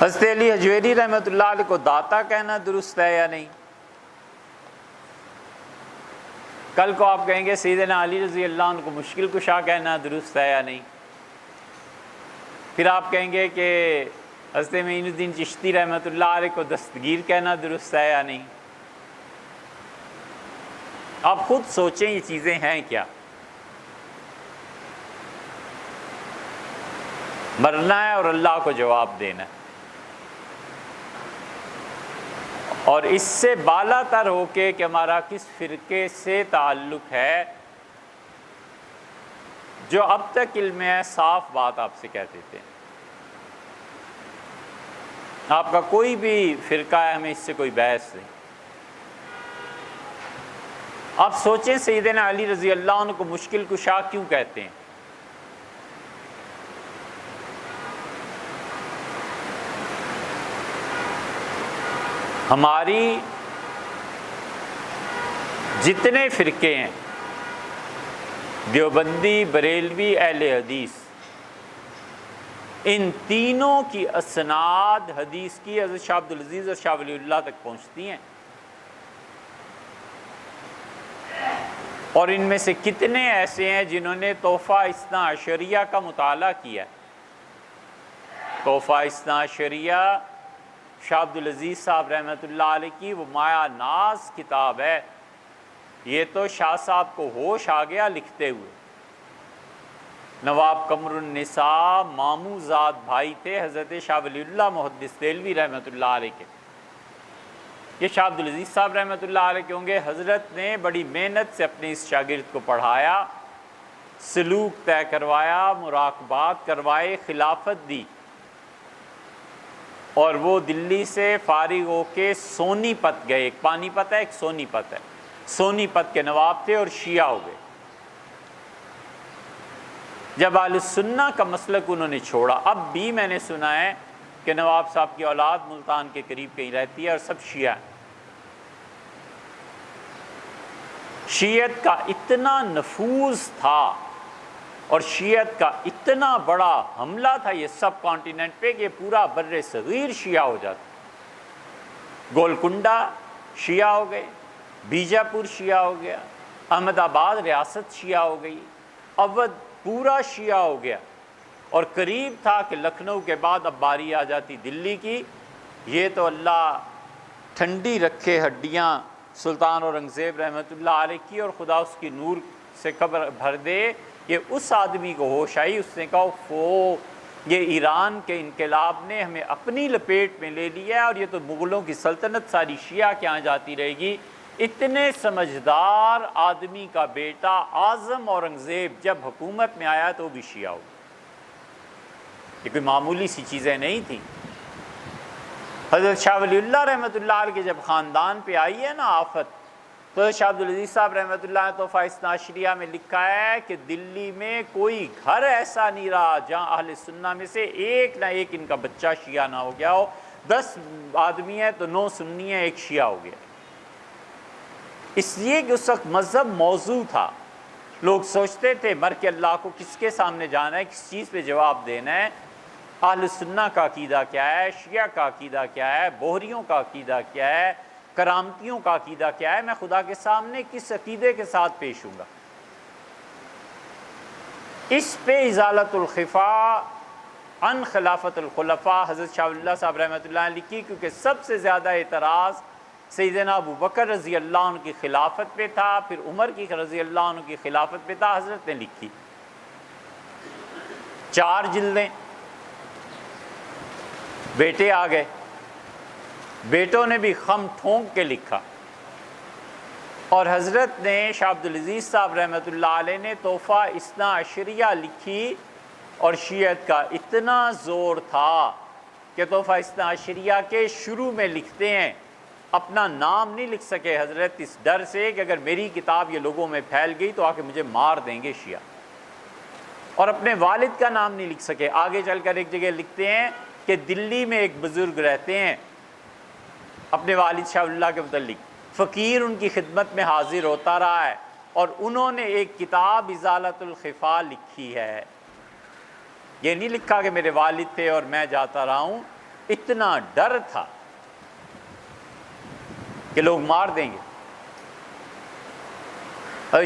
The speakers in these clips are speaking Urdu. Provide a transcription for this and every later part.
حضرت علی حجویری رحمۃ اللہ علیہ کو داتا کہنا درست ہے یا نہیں؟ کل کو آپ کہیں گے سیدنا علی رضی اللہ عنہ کو مشکل کشا کہنا درست ہے یا نہیں؟ پھر آپ کہیں گے کہ حضرت معین الدین چشتی رحمۃ اللہ علیہ کو دستگیر کہنا درست ہے یا نہیں؟ آپ خود سوچیں یہ چیزیں ہیں کیا؟ مرنا ہے اور اللہ کو جواب دینا ہے، اور اس سے بالا تر ہو کے کہ ہمارا کس فرقے سے تعلق ہے، جو اب تک علم ہے صاف بات آپ سے کہہ دیتے ہیں۔ آپ کا کوئی بھی فرقہ ہے، ہمیں اس سے کوئی بحث نہیں۔ آپ سوچیں سیدنا علی رضی اللہ عنہ کو مشکل کشا کیوں کہتے ہیں؟ ہماری جتنے فرقے ہیں، دیوبندی، بریلوی، اہل حدیث، ان تینوں کی اسناد حدیث کی حضرت شاہ عبدالعزیز اور شاہ ولی اللہ تک پہنچتی ہیں، اور ان میں سے کتنے ایسے ہیں جنہوں نے تحفہ اثنا عشریہ کا مطالعہ کیا؟ تحفہ اثنا عشریہ شاہ عبدالعزیز صاحب رحمۃ اللہ علیہ کی وہ مایہ ناز کتاب ہے۔ یہ تو شاہ صاحب کو ہوش آ گیا لکھتے ہوئے۔ نواب قمر النساء ماموں زاد بھائی تھے حضرت شاہ ولی اللہ محدث دہلوی رحمۃ اللہ علیہ کے۔ یہ شاہ عبدالعزیز صاحب رحمۃ اللہ علیہ کے ہوں گے۔ حضرت نے بڑی محنت سے اپنے اس شاگرد کو پڑھایا، سلوک طے کروایا، مراقبات کروائے، خلافت دی، اور وہ دلی سے فارغ ہو کے سونی پت گئے۔ ایک پانی پت ہے، ایک سونی پت ہے۔ سونی پت کے نواب تھے اور شیعہ ہو گئے۔ جب اہل سنہ کا مسلک انہوں نے چھوڑا، اب بھی میں نے سنا ہے کہ نواب صاحب کی اولاد ملتان کے قریب کہیں رہتی ہے اور سب شیعہ ہیں۔ شیعت کا اتنا نفوذ تھا اور شیعت کا اتنا بڑا حملہ تھا یہ سب کانٹیننٹ پہ کہ پورا بر صغیر شیعہ ہو جاتا۔ گولکنڈہ شیعہ ہو گئے، بیجاپور شیعہ ہو گیا، احمد آباد ریاست شیعہ ہو گئی، اودھ پورا شیعہ ہو گیا، اور قریب تھا کہ لکھنؤ کے بعد اب باری آ جاتی دلی کی۔ یہ تو اللہ ٹھنڈی رکھے ہڈیاں سلطان اورنگزیب رحمۃ اللہ علیہ کی، اور خدا اس کی نور سے قبر بھر دے۔ یہ اس آدمی کو ہوش آئی، اس نے کہا فو، یہ ایران کے انقلاب نے ہمیں اپنی لپیٹ میں لے لیا ہے، اور یہ تو مغلوں کی سلطنت ساری شیعہ کے ہاں جاتی رہے گی۔ اتنے سمجھدار آدمی کا بیٹا اعظم اورنگزیب جب حکومت میں آیا تو وہ بھی شیعہ ہو گیا۔ یہ کوئی معمولی سی چیزیں نہیں تھیں۔ حضرت شاہ ولی اللہ رحمۃ اللہ علیہ کے جب خاندان پہ آئی ہے نا آفت، تو شاہ عبدالعزیز صاحب رحمۃ اللہ نے تحفہ اثنا عشریہ میں لکھا ہے کہ دلی میں کوئی گھر ایسا نہیں رہا جہاں اہل سنہ میں سے ایک نہ ایک ان کا بچہ شیعہ نہ ہو گیا ہو۔ 10 آدمی ہیں تو 9 سنی ہیں، ایک شیعہ ہو گیا۔ اس لیے کہ اس وقت مذہب موضوع تھا، لوگ سوچتے تھے مر کے اللہ کو کس کے سامنے جانا ہے، کس چیز پہ جواب دینا ہے۔ اہل سنہ کا عقیدہ کیا ہے، شیعہ کا عقیدہ کیا ہے، بوہریوں کا عقیدہ کیا ہے، کرامتیوں کا عقیدہ کیا ہے، میں خدا کے سامنے کس عقیدے کے ساتھ پیش ہوں گا۔ اس پہ ازالت الخفا عن خلافت الخلفاء حضرت شاہ ولی اللہ صاحب رحمۃ اللہ علیہ کی، کیونکہ سب سے زیادہ اعتراض سیدنا ابو بکر رضی اللہ عنہ کی خلافت پہ تھا، پھر عمر کی رضی اللہ عنہ کی خلافت پہ تھا۔ حضرت نے لکھی 4 جلدیں، بیٹے آ گئے، بیٹوں نے بھی خم ٹھونک کے لکھا، اور حضرت نے شاہ عبدالعزیز صاحب رحمۃ اللہ علیہ نے تحفہ اثنا عشریہ لکھی، اور شیعت کا اتنا زور تھا کہ تحفہ اثنا عشریہ کے شروع میں لکھتے ہیں، اپنا نام نہیں لکھ سکے حضرت اس ڈر سے کہ اگر میری کتاب یہ لوگوں میں پھیل گئی تو آ کے مجھے مار دیں گے شیعہ، اور اپنے والد کا نام نہیں لکھ سکے۔ آگے چل کر ایک جگہ لکھتے ہیں کہ دلی میں ایک بزرگ رہتے ہیں، اپنے والد شاہ ولی اللہ کے متعلق فقیر ان کی خدمت میں حاضر ہوتا رہا ہے، اور انہوں نے ایک کتاب ازالت الخفا لکھی ہے۔ یہ نہیں لکھا کہ میرے والد تھے اور میں جاتا رہا ہوں، اتنا ڈر تھا کہ لوگ مار دیں گے۔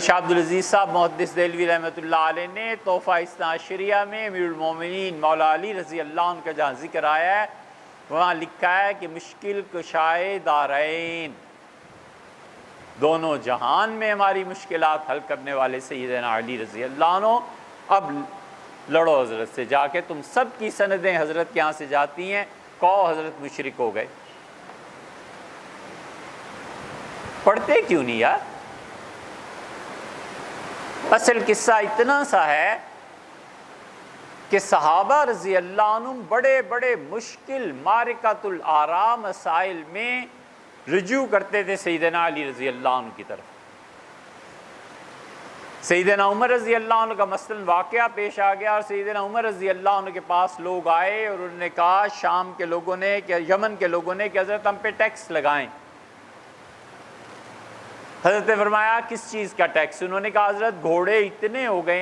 شاہ عبدالعزیز صاحب محدث دہلوی رحمۃ اللہ علیہ نے تحفہ اثنا عشریہ میں امیر المومنین مولا علی رضی اللہ عنہ کا جہاں ذکر آیا ہے وہاں لکھا ہے کہ مشکل کشائے دارین، دونوں جہان میں ہماری مشکلات حل کرنے والے سیدنا علی رضی اللہ عنہ، اب لڑو حضرت سے جا کے، تم سب کی سندیں حضرت کے یہاں سے جاتی ہیں، کہو حضرت مشرک ہو گئے۔ پڑھتے کیوں نہیں یار؟ اصل قصہ اتنا سا ہے کہ صحابہ رضی اللہ عنہم بڑے بڑے مشکل معرکۃ الآراء مسائل میں رجوع کرتے تھے سیدنا علی رضی اللہ عنہ کی طرف۔ سیدنا عمر رضی اللہ عنہ کا مثلاً واقعہ پیش آ گیا اور سیدنا عمر رضی اللہ عنہ کے پاس لوگ آئے اور انہوں نے کہا شام کے لوگوں نے کہ یمن کے لوگوں نے کہ حضرت ہم پہ ٹیکس لگائیں۔ حضرت نے فرمایا کس چیز کا ٹیکس؟ انہوں نے کہا حضرت گھوڑے اتنے ہو گئے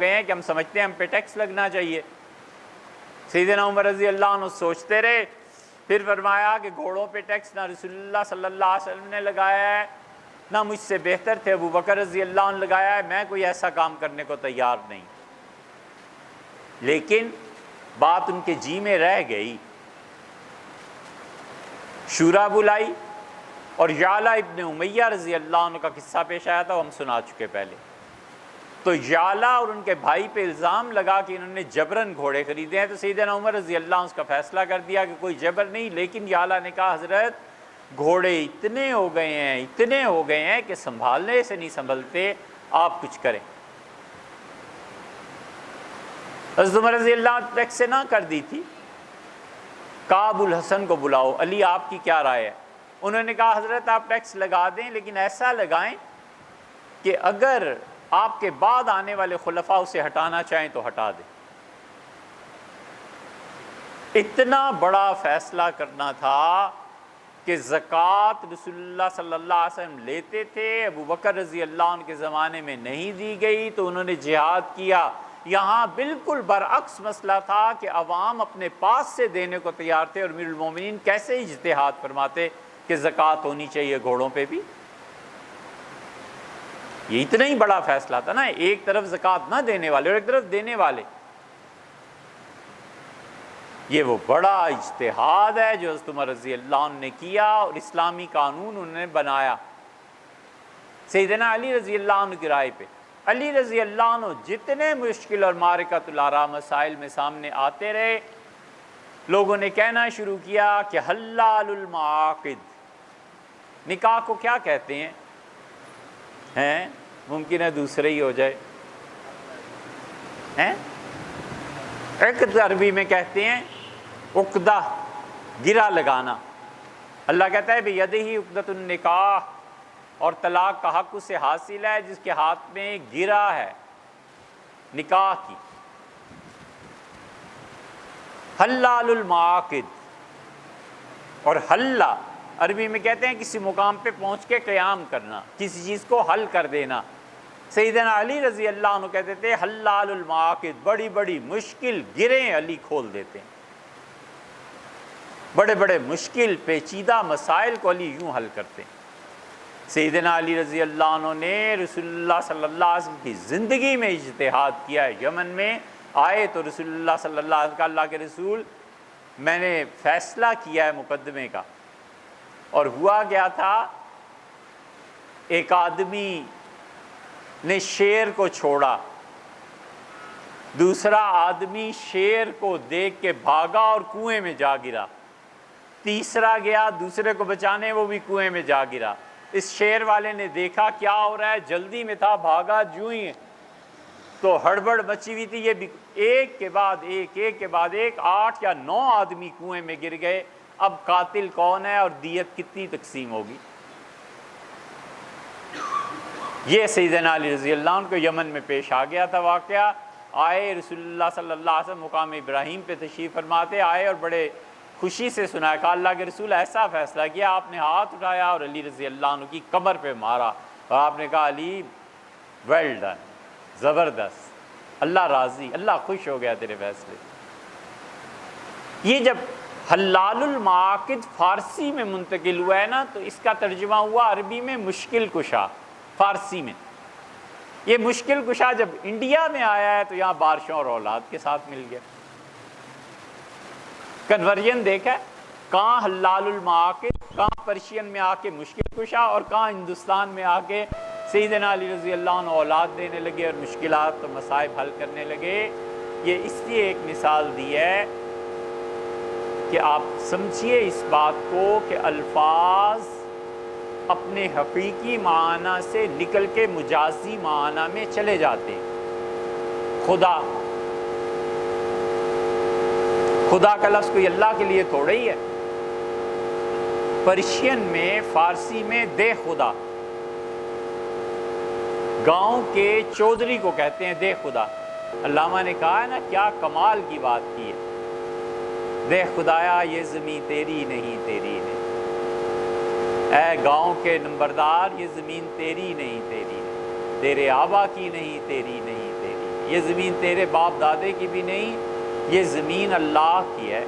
ہیں کہ ہم سمجھتے ہیں ہم پہ ٹیکس لگنا چاہیے۔ سیدنا عمر رضی اللہ عنہ سوچتے رہے، پھر فرمایا کہ گھوڑوں پہ ٹیکس نہ رسول اللہ صلی اللہ علیہ وسلم نے لگایا ہے، نہ مجھ سے بہتر تھے ابو بکر رضی اللہ عنہ لگایا ہے، میں کوئی ایسا کام کرنے کو تیار نہیں۔ لیکن بات ان کے جی میں رہ گئی، شورا بلائی اور یعلا ابن امیہ رضی اللہ عنہ کا قصہ پیش آیا تھا، وہ ہم سنا چکے پہلے۔ تو یعلا اور ان کے بھائی پہ الزام لگا کہ انہوں نے جبراً گھوڑے خریدے ہیں، تو سیدنا عمر رضی اللہ عنہ اس کا فیصلہ کر دیا کہ کوئی جبر نہیں، لیکن یعلا نے کہا حضرت گھوڑے اتنے ہو گئے ہیں کہ سنبھالنے سے نہیں سنبھلتے، آپ کچھ کریں۔ حضرت عمر رضی اللہ عنہ ٹیکس سے نہ کر دی تھی، کہا ابو الحسن کو بلاؤ، علی آپ کی کیا رائے ہے؟ انہوں نے کہا حضرت آپ ٹیکس لگا دیں لیکن ایسا لگائیں کہ اگر آپ کے بعد آنے والے خلفاء اسے ہٹانا چاہیں تو ہٹا دیں۔ اتنا بڑا فیصلہ کرنا تھا کہ زکوٰۃ رسول اللہ صلی اللہ علیہ وسلم لیتے تھے، ابو بکر رضی اللہ عنہ کے زمانے میں نہیں دی گئی تو انہوں نے جہاد کیا۔ یہاں بالکل برعکس مسئلہ تھا کہ عوام اپنے پاس سے دینے کو تیار تھے، اور امیر المومنین کیسے اجتہاد فرماتے کہ زکوٰۃ ہونی چاہیے گھوڑوں پہ بھی۔ یہ اتنا ہی بڑا فیصلہ تھا نا، ایک طرف زکوٰۃ نہ دینے والے اور ایک طرف دینے والے۔ یہ وہ بڑا اجتہاد ہے جو حضرت عمر رضی اللہ عنہ نے کیا اور اسلامی قانون انہوں نے بنایا سیدنا علی رضی اللہ عنہ کی رائے پہ۔ علی رضی اللہ عنہ جتنے مشکل اور معرکۃ الآراء مسائل میں سامنے آتے رہے، لوگوں نے کہنا شروع کیا کہ حلال المعاقد، نکاح کو کیا کہتے ہیں؟ ممکن ہے دوسرے ہی ہو جائے، عقد عربی میں کہتے ہیں عقدہ، گرہ لگانا۔ اللہ کہتا ہے بیدہ عقدۃ النکاح، اور طلاق کا حق اسے حاصل ہے جس کے ہاتھ میں گرہ ہے نکاح کی۔ حلال المعاقد، اور حلہ عربی میں کہتے ہیں کسی مقام پہ پہنچ کے قیام کرنا، کسی چیز کو حل کر دینا۔ سیدنا علی رضی اللہ عنہ کہتے تھے حلال المعاقد، بڑی بڑی مشکل گرہیں علی کھول دیتے ہیں، بڑے بڑے مشکل پیچیدہ مسائل کو علی یوں حل کرتے ہیں۔ سیدنا علی رضی اللہ عنہ نے رسول اللہ صلی اللہ علیہ وسلم کی زندگی میں اجتہاد کیا ہے۔ یمن میں آئے تو رسول اللہ صلی اللہ علیہ وسلم کا اللہ کے رسول میں نے فیصلہ کیا ہے مقدمے کا، اور ہوا کیا تھا، ایک آدمی نے شیر کو چھوڑا، دوسرا آدمی شیر کو دیکھ کے بھاگا اور کنویں میں جا گرا، تیسرا گیا دوسرے کو بچانے، وہ بھی کنویں میں جا گرا۔ اس شیر والے نے دیکھا کیا ہو رہا ہے، جلدی میں تھا، بھاگا جو ہی تو ہڑبڑ مچی ہوئی تھی، یہ بھی ایک کے بعد ایک 8 یا 9 آدمی کنویں میں گر گئے۔ اب قاتل کون ہے اور دیت کتنی تقسیم ہوگی؟ یہ سیدنا علی رضی اللہ عنہ کو یمن میں پیش آ گیا تھا واقعہ۔ آئے رسول اللہ صلی اللہ علیہ وسلم مقام ابراہیم پہ تشریف فرماتے، آئے اور بڑے خوشی سے سنایا کہ اللہ کے رسول ایسا فیصلہ کیا، آپ نے ہاتھ اٹھایا اور علی رضی اللہ عنہ کی کمر پہ مارا، اور آپ نے کہا علی ویل ڈن، زبردست، اللہ راضی، اللہ خوش ہو گیا تیرے فیصلے۔ یہ جب حلال المعاقد فارسی میں منتقل ہوا ہے نا، تو اس کا ترجمہ ہوا عربی میں مشکل کشا، فارسی میں۔ یہ مشکل کشا جب انڈیا میں آیا ہے تو یہاں بارشوں اور اولاد کے ساتھ مل گیا۔ کنورژن دیکھا ہے، کہاں حلال المعاقد، کہاں پرشین میں آ کے مشکل کشا، اور کہاں ہندوستان میں آ کے سیدنا علی رضی اللہ عنہ اولاد دینے لگے اور مشکلات و مصائب حل کرنے لگے۔ یہ اس لیے ایک مثال دی ہے کہ آپ سمجھیے اس بات کو کہ الفاظ اپنے حقیقی معنی سے نکل کے مجازی معنی میں چلے جاتے ہیں۔ خدا کا لفظ کوئی اللہ کے لیے تھوڑا ہی ہے۔ پرشین میں، فارسی میں دے خدا، گاؤں کے چودھری کو کہتے ہیں دے خدا۔ علامہ نے کہا ہے نا، کیا کمال کی بات کی ہے، دے خدایا یہ زمین تیری نہیں، تیری نہیں، اے گاؤں کے نمبردار یہ زمین تیری نہیں، تیری نہیں، تیرے آبا کی نہیں، تیری نہیں، تیری، یہ زمین تیرے باپ دادے کی بھی نہیں، یہ زمین اللہ کی ہے۔